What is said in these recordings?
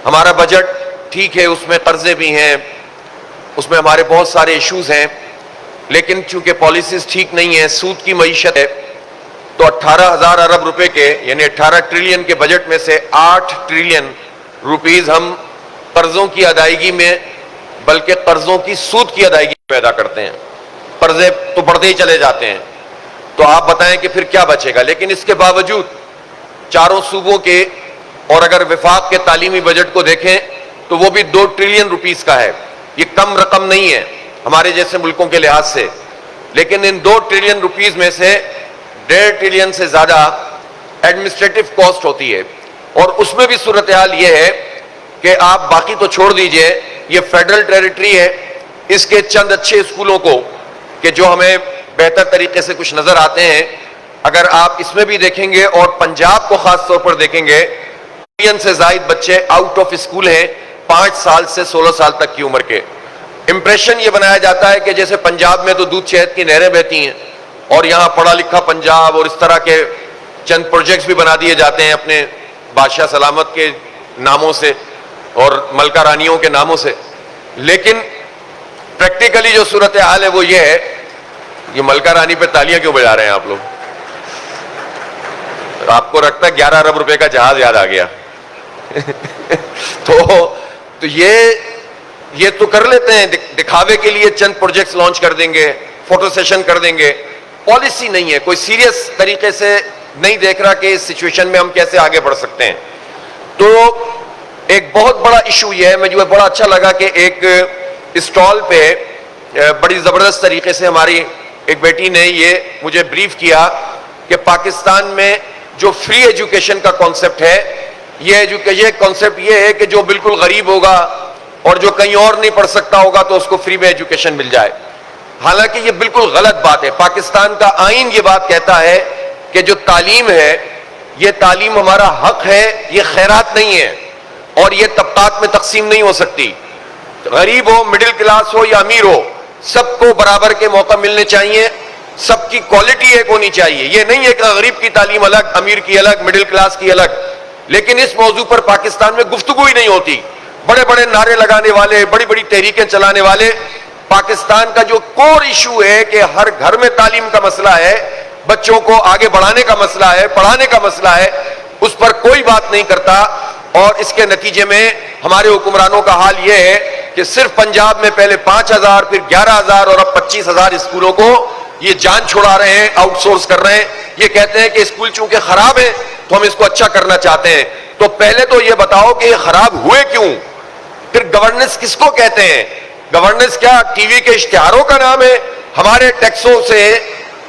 ہمارا بجٹ ٹھیک ہے، اس میں قرضے بھی ہیں، اس میں ہمارے بہت سارے ایشوز ہیں، لیکن چونکہ پالیسیز ٹھیک نہیں ہیں، سود کی معیشت ہے، تو 18,000 ارب روپے کے یعنی 18 ٹریلین کے بجٹ میں سے 8 ٹریلین روپیز ہم قرضوں کی ادائیگی میں بلکہ قرضوں کی سود کی ادائیگی پیدا کرتے ہیں. قرضے تو بڑھتے ہی چلے جاتے ہیں. تو آپ بتائیں کہ پھر کیا بچے گا؟ لیکن اس کے باوجود چاروں صوبوں کے اور اگر وفاق کے تعلیمی بجٹ کو دیکھیں تو وہ بھی 2 ٹریلین روپیز کا ہے. یہ کم رقم نہیں ہے ہمارے جیسے ملکوں کے لحاظ سے، لیکن ان 2 ٹریلین روپیز میں سے 1.5 ٹریلین سے زیادہ ایڈمنسٹریٹو کاسٹ ہوتی ہے. اور اس میں بھی صورتحال یہ ہے کہ آپ باقی تو چھوڑ دیجئے، یہ فیڈرل ٹیریٹری ہے، اس کے چند اچھے اسکولوں کو کہ جو ہمیں بہتر طریقے سے کچھ نظر آتے ہیں، اگر آپ اس میں بھی دیکھیں گے اور پنجاب کو خاص طور پر دیکھیں گے، ملین سے زائد بچے آؤٹ آف اسکول ہیں 5 سال سے 16 سال تک کی عمر کے. امپریشن یہ بنایا جاتا ہے کہ جیسے پنجاب میں تو دودھ شہد کی نہریں بہتی ہیں اور یہاں پڑھا لکھا پنجاب اور اس طرح کے چند پروجیکٹس بھی بنا دیے جاتے ہیں اپنے بادشاہ سلامت کے ناموں سے اور ملکہ رانیوں کے ناموں سے. لیکن پریکٹیکلی جو صورتحال ہے وہ یہ ہے، یہ ملکہ رانی پہ تالیاں کیوں بجا رہے ہیں آپ لوگ؟ آپ کو رکھتا ہے 11 ارب روپے کا جہاز یاد آ گیا. تو یہ تو کر لیتے ہیں دکھاوے کے لیے، چند پروجیکٹس لانچ کر دیں گے، فوٹو سیشن کر دیں گے. پالیسی نہیں ہے، کوئی سیریس طریقے سے نہیں دیکھ رہا کہ اس سچویشن میں ہم کیسے آگے بڑھ سکتے ہیں. تو ایک بہت بڑا ایشو یہ ہے، مجھے بڑا اچھا لگا کہ ایک اسٹال پہ بڑی زبردست طریقے سے ہماری ایک بیٹی نے یہ مجھے بریف کیا کہ پاکستان میں جو فری ایجوکیشن کا کانسیپٹ ہے، یہ کانسیپٹ یہ ہے کہ جو بالکل غریب ہوگا اور جو کہیں اور نہیں پڑھ سکتا ہوگا تو اس کو فری میں ایجوکیشن مل جائے. حالانکہ یہ بالکل غلط بات ہے. پاکستان کا آئین یہ بات کہتا ہے کہ جو تعلیم ہے، یہ تعلیم ہمارا حق ہے، یہ خیرات نہیں ہے اور یہ طبقات میں تقسیم نہیں ہو سکتی. غریب ہو، مڈل کلاس ہو یا امیر ہو، سب کو برابر کے موقع ملنے چاہیے، سب کی کوالٹی ایک ہونی چاہیے. یہ نہیں ہے کہ غریب کی تعلیم الگ، امیر کی الگ، مڈل کلاس کی الگ. لیکن اس موضوع پر پاکستان میں گفتگو ہی نہیں ہوتی. بڑے بڑے نعرے لگانے والے، بڑی بڑی تحریکیں چلانے والے، پاکستان کا جو کور ایشو ہے کہ ہر گھر میں تعلیم کا مسئلہ ہے، بچوں کو آگے بڑھانے کا مسئلہ ہے، پڑھانے کا مسئلہ ہے، اس پر کوئی بات نہیں کرتا. اور اس کے نتیجے میں ہمارے حکمرانوں کا حال یہ ہے کہ صرف پنجاب میں پہلے 5,000 پھر 11,000 اور اب 25,000 اسکولوں کو یہ جان چھڑا رہے ہیں، آؤٹ سورس کر رہے ہیں. یہ کہتے ہیں کہ اسکول چونکہ خراب ہے تو ہم اس کو اچھا کرنا چاہتے ہیں. تو پہلے تو یہ بتاؤ کہ یہ خراب ہوئے کیوں؟ پھر گورننس کس کو کہتے ہیں؟ گورننس کیا ٹی وی کے اشتہاروں کا نام ہے؟ ہمارے ٹیکسوں سے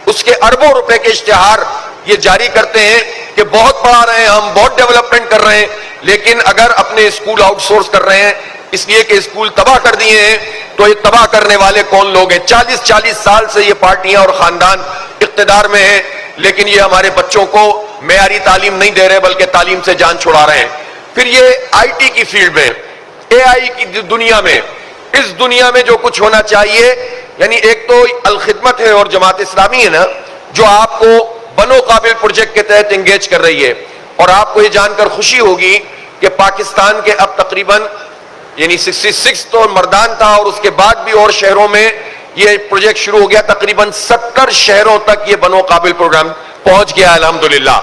اس کے اربوں روپے کے اشتہار یہ جاری کرتے ہیں کہ بہت پڑھا رہے ہیں ہم، بہت ڈیولپمنٹ کر رہے ہیں، لیکن اگر اپنے اسکول آؤٹ سورس کر رہے ہیں اس لیے کہ اسکول تباہ کر دیے ہیں، تو یہ تباہ کرنے والے کون لوگ ہیں؟ 40 سال سے یہ پارٹیاں اور خاندان اقتدار میں ہیں، لیکن یہ ہمارے بچوں کو معیاری تعلیم نہیں دے رہے بلکہ تعلیم سے جان چھڑا رہے ہیں. پھر یہ آئی ٹی کی فیلڈ میں، اے آئی کی دنیا میں، اس دنیا میں جو کچھ ہونا چاہیے، یعنی ایک تو الخدمت ہے اور جماعت اسلامی ہے نا، جو آپ کو بنو قابل پروجیکٹ کے تحت انگیج کر رہی ہے. اور آپ کو یہ جان کر خوشی ہوگی کہ پاکستان کے اب تقریباً یعنی 66 تو مردان تھا اور اس کے بعد بھی اور شہروں میں یہ پروجیکٹ شروع ہو گیا. تقریباً 70 شہروں تک یہ بنو قابل پروگرام پہنچ گیا الحمدللہ.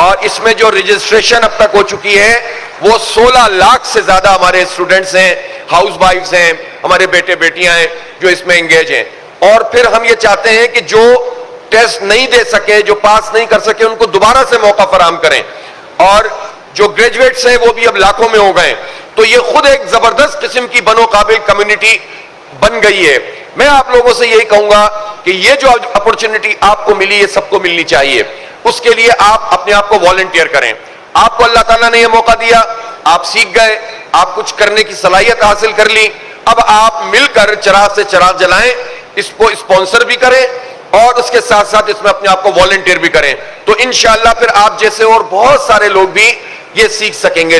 اور اس میں جو رجسٹریشن اب تک ہو چکی ہے وہ 16 لاکھ سے زیادہ ہمارے اسٹوڈنٹس ہیں، ہاؤس وائفز ہیں، ہمارے بیٹے بیٹیاں ہیں جو اس میں انگیج ہیں. اور پھر ہم یہ چاہتے ہیں کہ جو ٹیسٹ نہیں دے سکے، جو پاس نہیں کر سکے، ان کو دوبارہ سے موقع فراہم کریں. اور جو گریجویٹس ہیں وہ بھی اب لاکھوں میں ہو گئے. تو یہ خود ایک زبردست قسم کی بنو قابل کمیونٹی بن گئی ہے. میں آپ لوگوں سے یہی کہوں گا کہ یہ جو اپورچونٹی آپ کو ملی یہ سب کو ملنی چاہیے. اس کے لیے آپ اپنے آپ کو والنٹیئر کریں. آپ کو اللہ تعالیٰ نے یہ موقع دیا، آپ سیکھ گئے، آپ کچھ کرنے کی صلاحیت حاصل کر لی. اب آپ مل کر چراغ سے چراغ جلائیں، اس کو اسپانسر بھی کریں اور اس کے ساتھ ساتھ اس میں اپنے آپ کو والنٹیئر بھی کریں. تو انشاءاللہ پھر آپ جیسے اور بہت سارے لوگ بھی یہ سیکھ سکیں گے.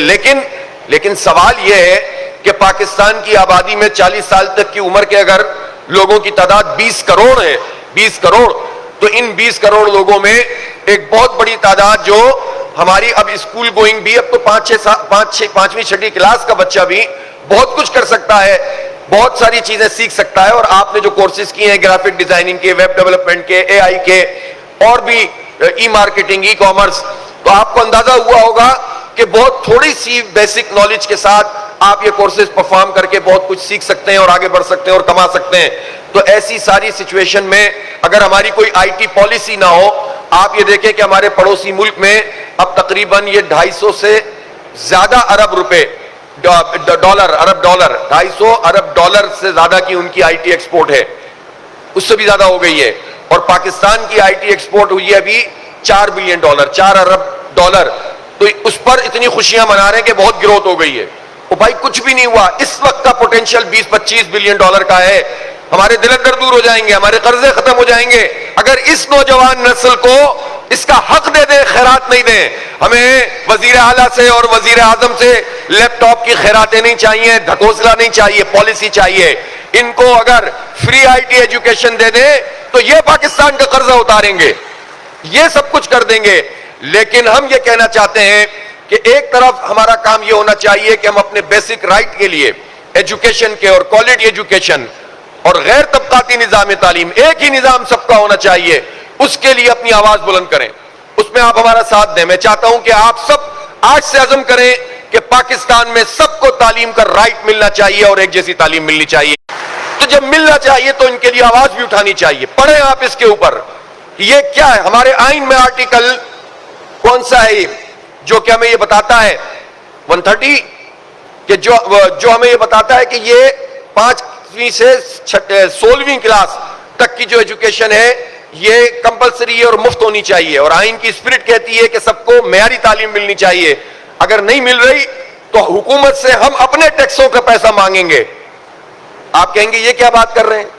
لیکن سوال یہ ہے کہ پاکستان کی آبادی میں 40 سال تک کی عمر کے اگر لوگوں کی تعداد 20 کروڑ ہے، 20 کروڑ، تو ان 20 کروڑ لوگوں میں ایک بہت بڑی تعداد جو ہماری اب اسکول گوئنگ بھی اب تو 5ویں 6 کلاس کا بچہ بھی بہت کچھ کر سکتا ہے, بہت ساری چیزیں سیکھ سکتا ہے. اور آپ نے جو کورسز کیے ہیں گرافک ڈیزائننگ کے, ویب ڈیولپمنٹ کے, اے آئی کے, اور بھی ای مارکیٹنگ, ای کامرس, تو آپ کو اندازہ ہوا ہوگا کہ بہت تھوڑی سی بیسک نالج کے ساتھ آپ یہ کورسز پرفارم کر کے بہت کچھ سیکھ سکتے ہیں اور آگے بڑھ سکتے ہیں اور کما سکتے ہیں. تو ایسی ساری سچویشن میں اگر ہماری کوئی آئی ٹی پالیسی نہ ہو, آپ یہ دیکھیں کہ ہمارے پڑوسی ملک میں اب تقریباً یہ 250 سے زیادہ ارب روپے ارب ڈالر 250 ارب ڈالر سے زیادہ کی ان کی آئی ٹی ایکسپورٹ ہے, اس سے بھی زیادہ ہو گئی ہے. اور پاکستان کی آئی ٹی ایکسپورٹ ہوئی ہے ابھی $4 بلین, 4 ارب ڈالر. تو اس پر اتنی خوشیاں منا رہے ہیں کہ بہت گروتھ ہو گئی ہے. وہ بھائی کچھ بھی نہیں ہوا, اس وقت کا پوٹینشیل 20-25 بلین ڈالر کا ہے. ہمارے دل اندر دور ہو جائیں گے, ہمارے قرضے ختم ہو جائیں گے اگر اس نوجوان نسل کو اس کا حق دے دیں, خیرات نہیں دیں. ہمیں وزیر اعلیٰ سے اور وزیر اعظم سے لیپ ٹاپ کی خیراتیں نہیں چاہیے, ڈھکوسلا نہیں چاہیے, پالیسی چاہیے. ان کو اگر فری آئی ٹی ایجوکیشن دے دیں تو یہ پاکستان کا قرضہ اتاریں گے, یہ سب کچھ کر دیں گے. لیکن ہم یہ کہنا چاہتے ہیں کہ ایک طرف ہمارا کام یہ ہونا چاہیے کہ ہم اپنے بیسک رائٹ کے لیے ایجوکیشن کے اور کوالٹی ایجوکیشن اور غیر طبقاتی نظام تعلیم, ایک ہی نظام سب کا ہونا چاہیے, اس کے لیے اپنی آواز بلند کریں. اس میں آپ ہمارا ساتھ دیں. میں چاہتا ہوں کہ آپ سب آج سے عزم کریں کہ پاکستان میں سب کو تعلیم کا رائٹ ملنا چاہیے اور ایک جیسی تعلیم ملنی چاہیے. تو جب ملنا چاہیے تو ان کے لیے آواز بھی اٹھانی چاہیے. پڑھیں آپ اس کے اوپر یہ کیا ہے. ہمارے آئین میں آرٹیکل کون سا ہے جو کہ ہمیں یہ بتاتا ہے 130 کہ جو ہمیں یہ بتاتا ہے کہ یہ 5ویں سے 16ویں کلاس تک کی جو ایجوکیشن ہے یہ کمپلسری ہے اور مفت ہونی چاہیے. اور آئین کی اسپرٹ کہتی ہے کہ سب کو معیاری تعلیم ملنی چاہیے. اگر نہیں مل رہی تو حکومت سے ہم اپنے ٹیکسوں کا پیسہ مانگیں گے. آپ کہیں گے یہ کیا بات کر رہے ہیں.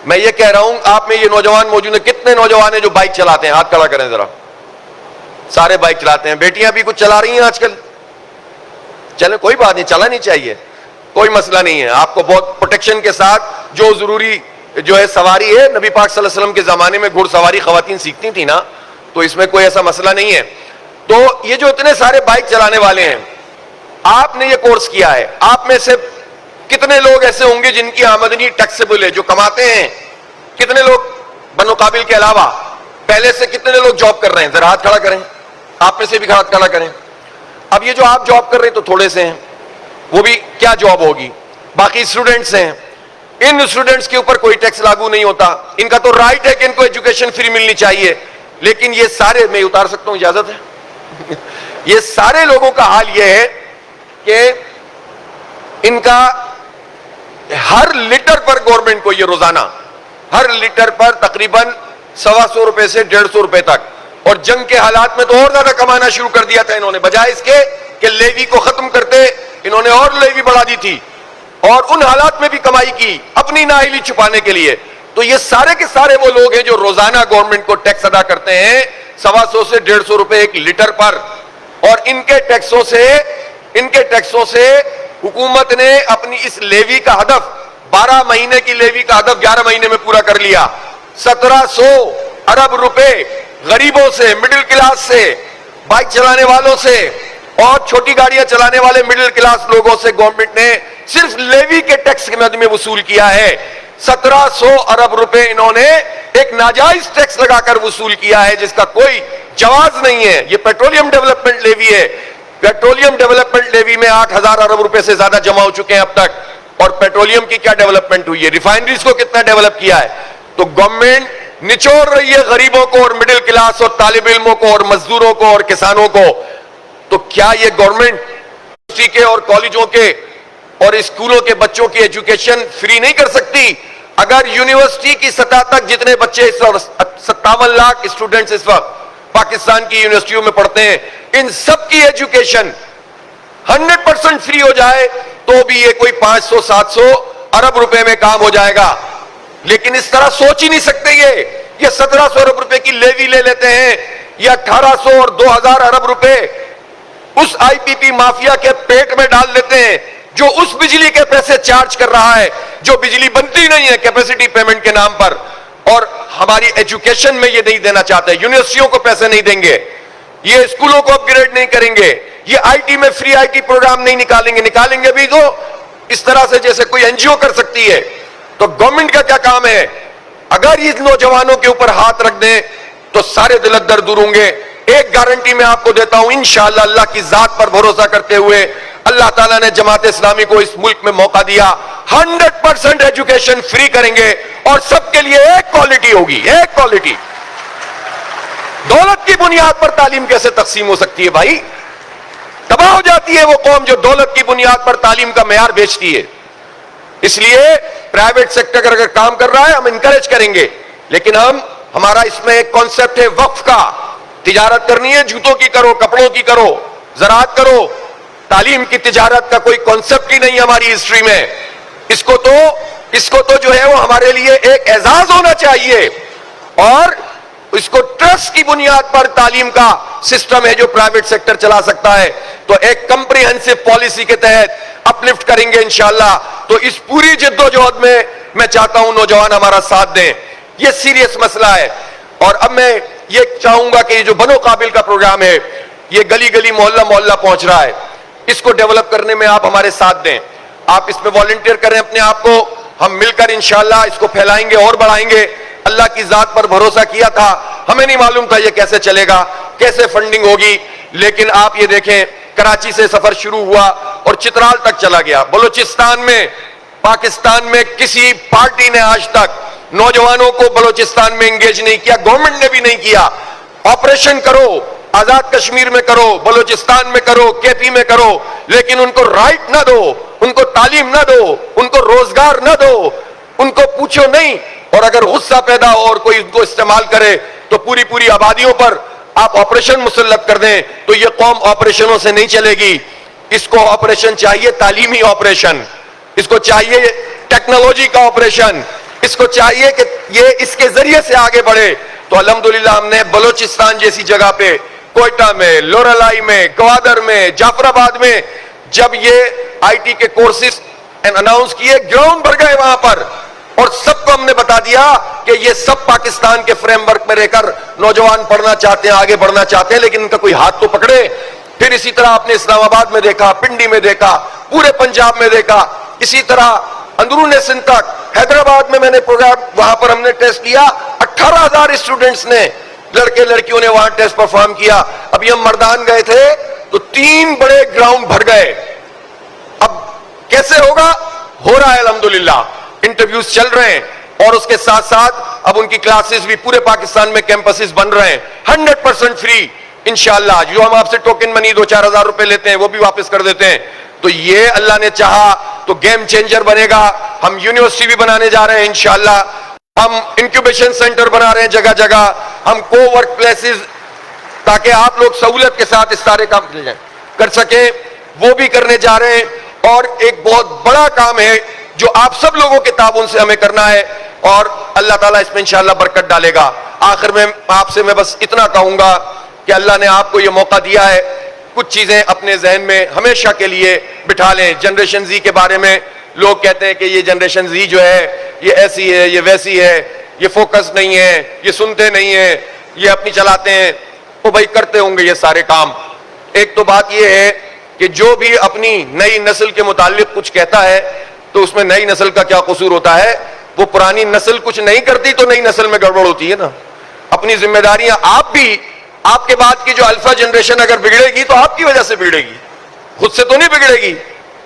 میں یہ کہہ رہا ہوں آپ میں یہ نوجوان موجود ہیں, کتنے نوجوان ہیں جو بائک چلاتے ہیں, ہاتھ کھڑا کریں ذرا. سارے بائک چلاتے ہیں. بیٹیاں بھی کچھ چلا رہی ہیں آج کل, چلیں کوئی بات نہیں, چلانی چاہیے, کوئی مسئلہ نہیں ہے. آپ کو بہت پروٹیکشن کے ساتھ جو ضروری جو ہے سواری ہے, نبی پاک صلی اللہ علیہ وسلم کے زمانے میں گھڑ سواری خواتین سیکھتی تھی نا, تو اس میں کوئی ایسا مسئلہ نہیں ہے. تو یہ جو اتنے سارے بائک چلانے والے ہیں, آپ نے یہ کورس کیا ہے, آپ میں سے کتنے لوگ ایسے ہوں گے جن کی آمدنی ٹیکسیبل ہے, جو کماتے ہیں؟ کتنے لوگ بنو قابل کے علاوہ پہلے سے کتنے لوگ جاب کر رہے ہیں؟ ذرا ہاتھ کھڑا کریں. آپ میں سے بھی ہاتھ کھڑا کریں. اب یہ جو آپ جاب کر رہے ہیں تو تھوڑے سے ہیں, وہ بھی کیا جاب ہوگی. باقی اسٹوڈنٹس ہیں, ان اسٹوڈنٹس کے اوپر کوئی ٹیکس لاگو نہیں ہوتا. ان کا تو رائٹ ہے کہ ان کو ایجوکیشن فری ملنی چاہیے. لیکن یہ سارے, میں اتار سکتا ہوں, اجازت ہے, یہ سارے لوگوں کا حال یہ ہے کہ ان کا ہر لیٹر پر گورنمنٹ کو یہ روزانہ ہر لیٹر پر تقریباً 125 روپے سے 150 روپے تک, اور جنگ کے حالات میں تو اور زیادہ کمانا شروع کر دیا تھا انہوں نے. بجائے اس کے کہ لیوی کو ختم کرتے, انہوں نے اور لیوی بڑھا دی تھی اور ان حالات میں بھی کمائی کی اپنی نااہلی چھپانے کے لیے. تو یہ سارے کے سارے وہ لوگ ہیں جو روزانہ گورنمنٹ کو ٹیکس ادا کرتے ہیں 125 سے 150 روپے ایک لیٹر پر. اور ان کے ٹیکسوں سے حکومت نے اپنی اس لیوی کا ہدف, 12 مہینے کی لیوی کا ہدف 11 مہینے میں پورا کر لیا. 1700 ارب روپے غریبوں سے, مڈل کلاس سے, بائک چلانے والوں سے اور چھوٹی گاڑیاں چلانے والے مڈل کلاس لوگوں سے گورنمنٹ نے صرف لیوی کے ٹیکس کے مد میں وصول کیا ہے. 1700 ارب روپے انہوں نے ایک ناجائز ٹیکس لگا کر وصول کیا ہے جس کا کوئی جواز نہیں ہے. یہ پیٹرولیم ڈیولپمنٹ لیوی ہے. پیٹرولیم ڈیولپمنٹ لیوی میں 8000 ارب روپے سے زیادہ جمع ہو چکے ہیں اب تک. اور پیٹرولیم کی کیا ڈیولپمنٹ ہوئی ہے, ریفائنریز کو کتنا ڈیولپ کیا ہے. تو گورنمنٹ نچوڑ رہی ہے غریبوں کو اور مڈل کلاس اور طالب علموں کو اور مزدوروں کو اور کسانوں کو. تو کیا یہ گورنمنٹ یونیورسٹی کے اور کالجوں کے اور اسکولوں کے بچوں کی ایجوکیشن فری نہیں کر سکتی؟ اگر یونیورسٹی کی سطح تک جتنے بچے اس وقت 57 لاکھ اسٹوڈنٹس اس وقت پاکستان کی یونیورسٹیوں میں پڑھتے ہیں, ان سب کی ایجوکیشن 100% فری ہو جائے تو بھی یہ کوئی 500-700 ارب روپے میں کام ہو جائے گا. لیکن اس طرح سوچ ہی نہیں سکتے. یہ 1700 ارب روپے کی لیوی لے لیتے ہیں, یا 1800 اور 2000 ارب روپے اس آئی پی پی مافیا کے پیٹ میں ڈال دیتے ہیں جو اس بجلی کے پیسے چارج کر رہا ہے جو بجلی بنتی نہیں ہے کیپیسٹی پیمنٹ کے نام پر. اور ہماری ایجوکیشن میں یہ نہیں دینا چاہتے, یونیورسٹیوں کو پیسے نہیں دیں گے. یہ اسکولوں کو اپ گریڈ نہیں کریں گے, یہ آئی ٹی میں فری آئی ٹی پروگرام نہیں نکالیں گے بھی تو اس طرح سے جیسے کوئی این جی او کر سکتی ہے. تو گورنمنٹ کا کیا کام ہے, اگر اس نوجوانوں کے اوپر ہاتھ رکھ دیں تو سارے دلدر دور ہوں گے. ایک گارنٹی میں آپ کو دیتا ہوں, انشاءاللہ اللہ کی ذات پر بھروسہ کرتے ہوئے, اللہ تعالیٰ نے جماعت اسلامی کو اس ملک میں موقع دیا, 100% ایجوکیشن فری کریں گے اور سب کے لیے ایک کوالٹی ہوگی, ایک کوالٹی. دولت کی بنیاد پر تعلیم کیسے تقسیم ہو سکتی ہے بھائی؟ تباہ ہو جاتی ہے وہ قوم جو دولت کی بنیاد پر تعلیم کا معیار بیچتی ہے. اس لیے پرائیویٹ سیکٹر اگر کام کر رہا ہے ہم انکریج کریں گے, لیکن ہمارا اس میں ایک کانسیپٹ ہے وقف کا. تجارت کرنی ہے جوتوں کی کرو, کپڑوں کی کرو, زراعت کرو. تعلیم کی تجارت کا کوئی کانسیپٹ ہی نہیں ہماری ہسٹری میں. اس کو تو جو ہے وہ ہمارے لیے ایک اعزاز ہونا چاہیے, اور اس کو ٹرسٹ کی بنیاد پر تعلیم کا سسٹم ہے جو پرائیویٹ سیکٹر چلا سکتا ہے. تو ایک کمپریہنسو پالیسی کے تحت اپلفٹ کریں گے انشاءاللہ. تو اس پوری جدوجہد میں چاہتا ہوں نوجوان ہمارا ساتھ دیں. یہ سیریس مسئلہ ہے. اور اب میں یہ چاہوں گا کہ یہ جو بنو قابل کا پروگرام ہے, یہ گلی گلی محلہ محلہ پہنچ رہا ہے, اس کو ڈیولپ کرنے میں آپ ہمارے ساتھ دیں. آپ اس میں والنٹیئر کریں اپنے آپ کو, ہم مل کر انشاءاللہ اس کو پھیلائیں گے اور بڑھائیں گے. اللہ کی ذات پر بھروسہ کیا تھا, ہمیں نہیں معلوم تھا یہ کیسے چلے گا, کیسے فنڈنگ ہوگی, لیکن آپ یہ دیکھیں کراچی سے سفر شروع ہوا اور چترال تک چلا گیا. بلوچستان میں, پاکستان میں کسی پارٹی نے آج تک نوجوانوں کو بلوچستان میں انگیج نہیں کیا, گورنمنٹ نے بھی نہیں کیا. آپریشن کرو, آزاد کشمیر میں کرو, بلوچستان میں کرو, کے پی میں کرو, لیکن ان کو رائٹ نہ دو, ان کو تعلیم نہ دو, ان کو روزگار نہ دو, ان کو پوچھو نہیں. اور اگر غصہ پیدا ہو اور کوئی ان کو استعمال کرے تو پوری آبادیوں پر آپ آپریشن مسلط کر دیں, تو یہ قوم آپریشنوں سے نہیں چلے گی. اس کو آپریشن چاہیے, تعلیمی آپریشن, اس کو چاہیے ٹیکنالوجی کا آپریشن, اس کو چاہیے کہ یہ اس کے ذریعے سے آگے بڑھے. تو الحمدللہ ہم نے بلوچستان جیسی جگہ پہ, کوئٹہ میں, لورالائی میں, گوادر میں, جعفر آباد میں, جب یہ آئی ٹی کے کورسز اناؤنس کیے, گراؤنڈ بھر گئے وہاں پر, اور سب کو ہم نے بتا دیا کہ یہ سب پاکستان کے فریم ورک میں رہ کر نوجوان پڑھنا چاہتے ہیں, آگے بڑھنا چاہتے ہیں, لیکن ان کا کوئی ہاتھ تو پکڑے. پھر اسی طرح آپ نے اسلام آباد میں دیکھا, پنڈی میں دیکھا, پورے پنجاب میں دیکھا, اسی طرح اندرون سندھ تک. حیدرآباد میں نے پروگرام, وہاں پر ہم نے ٹیسٹ کیا, 18,000 اسٹوڈنٹس نے, لڑکے لڑکیوں نے وہاں ٹیسٹ پرفارم کیا. ابھی ہم مردان گئے تھے تو 3 بڑے گراؤنڈ بھر گئے. اب کیسے ہوگا؟ ہو رہا ہے الحمدللہ, انٹرویوز چل رہے ہیں, اور اس کے ساتھ ساتھ اب ان کی کلاسز بھی پورے پاکستان میں کیمپسز بن رہے ہیں 100% فری انشاءاللہ. جو ہم آپ سے ٹوکن منی 2-4 ہزار روپے لیتے ہیں وہ بھی واپس کر دیتے ہیں. تو یہ اللہ نے چاہا تو گیم چینجر بنے گا. ہم یونیورسٹی بھی بنانے جا رہے ہیں انشاءاللہ, ہم انکیوبیشن سینٹر بنا رہے ہیں جگہ جگہ, ہم کو ورک پلیسز, تاکہ آپ لوگ سہولت کے ساتھ اس سارے کام کر سکیں, وہ بھی کرنے جا رہے ہیں. اور ایک بہت بڑا کام ہے جو آپ سب لوگوں کے تعاون سے ہمیں کرنا ہے, اور اللہ تعالیٰ اس میں انشاءاللہ برکت ڈالے گا. آخر میں آپ سے میں بس اتنا کہوں گا کہ اللہ نے آپ کو یہ موقع دیا ہے, کچھ چیزیں اپنے ذہن میں ہمیشہ کے لیے بٹھا لیں. جنریشن زی کے بارے میں لوگ کہتے ہیں کہ یہ جنریشن زی جو ہے یہ ایسی ہے, یہ ویسی ہے, یہ فوکس نہیں ہے, یہ سنتے نہیں ہیں, یہ اپنی چلاتے ہیں. وہ بھائی کرتے ہوں گے یہ سارے کام. ایک تو بات یہ ہے کہ جو بھی اپنی نئی نسل کے متعلق کچھ کہتا ہے تو اس میں نئی نسل کا کیا قصور ہوتا ہے؟ وہ پرانی نسل کچھ نہیں کرتی تو نئی نسل میں گڑبڑ ہوتی ہے نا. اپنی ذمہ داریاں آپ بھی, آپ کے بعد کی جو الفا جنریشن اگر بگڑے گی تو آپ کی وجہ سے بگڑے گی, خود سے تو نہیں بگڑے گی.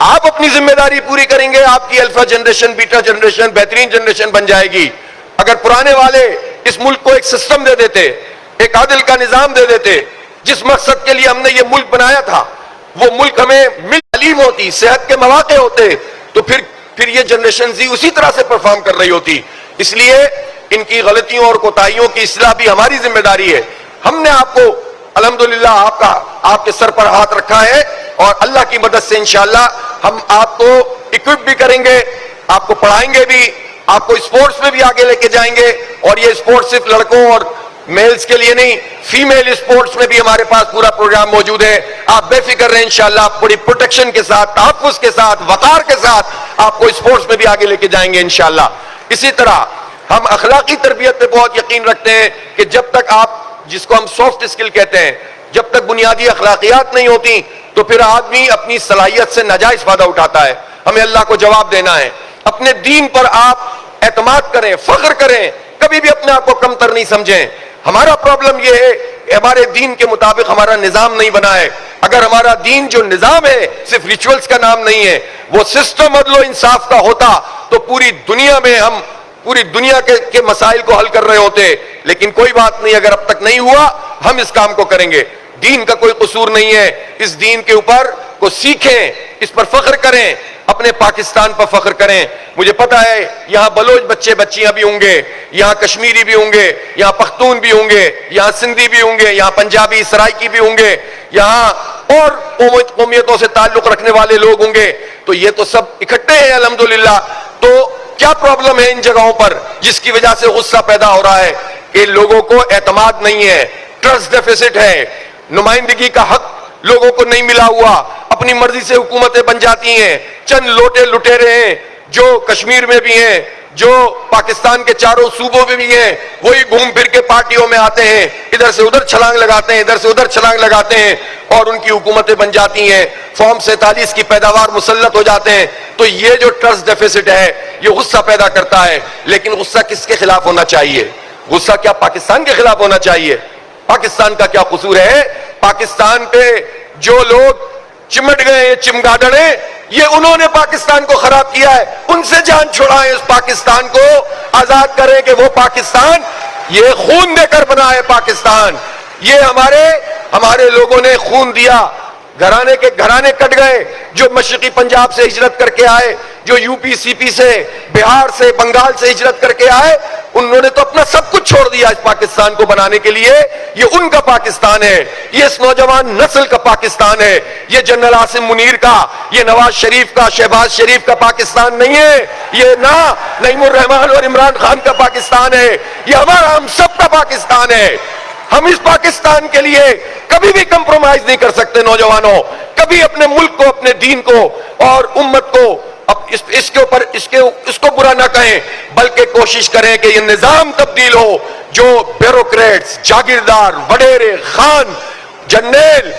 آپ اپنی ذمہ داری پوری کریں گے, آپ کی الفا جنریشن, بیٹا جنریشن بہترین جنریشن بن جائے گی. اگر پرانے والے اس ملک کو ایک سسٹم دے دیتے, ایک عادل کا نظام دے دیتے, جس مقصد کے لیے ہم نے یہ ملک بنایا تھا, وہ ملک ہمیں تعلیم ہوتی, صحت کے مواقع ہوتے, تو پھر یہ جنریشن زی اسی طرح سے پرفارم کر رہی ہوتی. اس لیے ان کی غلطیوں اور کوتاہیوں کی اصلاح بھی ہماری ذمہ داری ہے. ہم نے آپ کو الحمدللہ آپ کے سر پر ہاتھ رکھا ہے, اور اللہ کی مدد سے انشاءاللہ ہم آپ کو اکوپ بھی کریں گے, آپ کو پڑھائیں گے بھی, آپ کو اسپورٹس میں بھی آگے لے کے جائیں گے. اور یہ اسپورٹس صرف لڑکوں اور میلز کے لیے نہیں, فیمیل اسپورٹس میں بھی ہمارے پاس پورا پروگرام موجود ہے. آپ بے فکر رہیں انشاءاللہ, بڑی پروٹیکشن کے ساتھ, تحفظ کے ساتھ, وقار کے ساتھ آپ کو اسپورٹس میں بھی آگے لے کے جائیں گے انشاءاللہ. اسی طرح ہم اخلاقی تربیت پہ بہت یقین رکھتے ہیں کہ جب تک آپ, جس کو ہم سافٹ اسکل کہتے ہیں, جب تک بنیادی اخلاقیات نہیں ہوتی تو پھر آدمی اپنی صلاحیت سے ناجائز فائدہ اٹھاتا ہے. ہمیں اللہ کو جواب دینا ہے. اپنے دین پر آپ اعتماد کریں, فخر کریں, کبھی بھی اپنے آپ کو کمتر نہیں سمجھیں. ہمارا پرابلم یہ ہے کہ ہمارے دین کے مطابق ہمارا نظام نہیں بنا ہے. اگر ہمارا دین جو نظام ہے صرف ریچولز کا نام نہیں ہے, وہ سسٹم عدل و انصاف کا ہوتا تو پوری دنیا میں ہم پوری دنیا کے مسائل کو حل کر رہے ہوتے. لیکن کوئی بات نہیں, اگر اب تک نہیں ہوا ہم اس کام کو کریں گے. دین کا کوئی قصور نہیں ہے, اس دین کے اوپر کو سیکھیں, اس پر فخر کریں, اپنے پاکستان پر فخر کریں. مجھے پتا ہے یہاں بلوچ بچے بچیاں بھی ہوں گے, یہاں کشمیری بھی ہوں گے, یہاں پختون بھی ہوں گے, یہاں سندھی بھی ہوں گے, یہاں پنجابی سرائکی بھی ہوں گے, یہاں اور قومیتوں سے تعلق رکھنے والے لوگ ہوں گے. تو یہ تو سب اکٹھے ہیں الحمدللہ. تو کیا پرابلم ہے ان جگہوں پر جس کی وجہ سے غصہ پیدا ہو رہا ہے کہ لوگوں کو اعتماد نہیں ہے, ٹرسٹ ڈیفیسٹ ہے, نمائندگی کا حق لوگوں کو نہیں ملا ہوا, اپنی مرضی سے حکومتیں بن جاتی ہیں. چند لوٹے لٹیرے ہیں جو کشمیر میں بھی ہیں, جو پاکستان کے چاروں صوبوں میں بھی ہیں, وہی گھوم پھر کے پارٹیوں میں آتے ہیں, ادھر سے ادھر چھلانگ لگاتے ہیں, ادھر سے ادھر چھلانگ لگاتے ہیں اور ان کی حکومتیں بن جاتی ہیں. فارم 47 کی پیداوار مسلط ہو جاتے ہیں. تو یہ جو ٹرسٹ ڈیفیسٹ ہے یہ غصہ پیدا کرتا ہے. لیکن غصہ کس کے خلاف ہونا چاہیے؟ غصہ کیا پاکستان کے خلاف ہونا چاہیے؟ پاکستان کا کیا قصور ہے؟ پاکستان پہ جو لوگ چمٹ گئے, یہ چمگادڑے, یہ انہوں نے پاکستان کو خراب کیا ہے. ان سے جان چھڑائیں, اس پاکستان کو آزاد کریں کہ وہ پاکستان یہ خون دے کر بنا ہے پاکستان. یہ ہمارے لوگوں نے خون دیا, گھرانے کٹ گئے, جو مشرقی پنجاب سے ہجرت کر کے آئے, جو یو پی سی پی سے, بہار سے, بنگال سے ہجرت کر کے آئے, انہوں نے تو اپنا سب کچھ چھوڑ دیا اس پاکستان کو بنانے کے لیے. یہ ان کا پاکستان ہے, یہ اس نوجوان نسل کا پاکستان ہے. یہ جنرل عاصم منیر کا, یہ نواز شریف کا, شہباز شریف کا پاکستان نہیں ہے. یہ نعیم الرحمان اور عمران خان کا پاکستان ہے. یہ ہمارا, ہم سب کا پاکستان ہے. ہم اس پاکستان کے لیے کبھی بھی کمپرومائز نہیں کر سکتے. نوجوانوں, کبھی اپنے ملک کو, اپنے دین کو اور امت کو اس کو برا نہ کہیں, بلکہ کوشش کریں کہ یہ نظام تبدیل ہو. جو بیوروکریٹس, جاگیردار, وڈیرے, خان, جنرل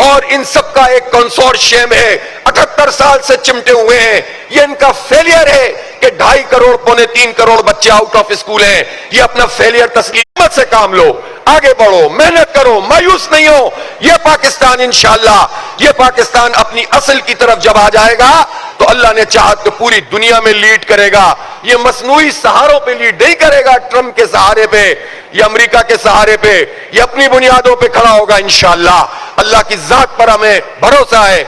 اور ان سب کا ایک کنسورشیم ہے, 78 سال سے چمٹے ہوئے ہیں. یہ ان کا فیلئر ہے کہ 2.5 کروڑ پونے 3 کروڑ بچے آؤٹ آف اسکول ہیں. یہ اپنا فیلئر تسلیم سے کام لو, آگے بڑھو, محنت کرو, مایوس نہیں ہو. یہ پاکستان انشاءاللہ, یہ پاکستان اپنی اصل کی طرف جب آ جائے گا تو اللہ نے چاہت تو پوری دنیا میں لیڈ کرے گا. یہ مصنوعی سہاروں پہ لیڈ نہیں کرے گا, ٹرمپ کے سہارے پہ یا امریکہ کے سہارے پہ. یہ اپنی بنیادوں پہ کھڑا ہوگا انشاءاللہ. اللہ کی ذات پر ہمیں بھروسہ ہے.